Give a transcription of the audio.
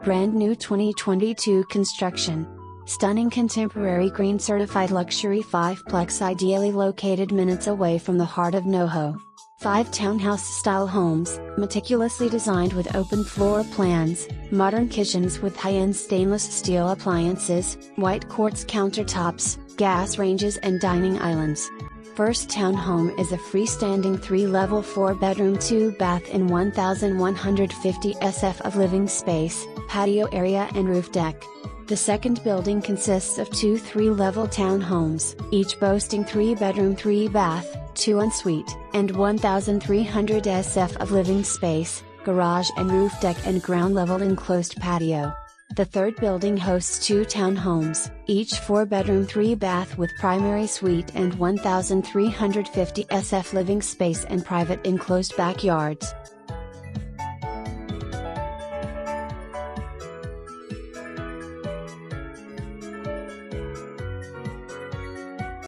Brand new 2022 construction. Stunning contemporary green certified luxury 5-plex ideally located minutes away from the heart of Noho. 5 townhouse-style homes, meticulously designed with open floor plans, modern kitchens with high-end stainless steel appliances, white quartz countertops, gas ranges and dining islands. First townhome is a freestanding 3-level 4-bedroom 2-bath in 1,150 sf of living space, patio area and roof deck. The second building consists of 2 3-level townhomes, each boasting 3-bedroom 3-bath, 2 ensuite, and 1,300 sf of living space, garage and roof deck and ground-level enclosed patio. The third building hosts 2 townhomes, each 4-bedroom 3-bath with primary suite and 1,350 sf living space and private enclosed backyards.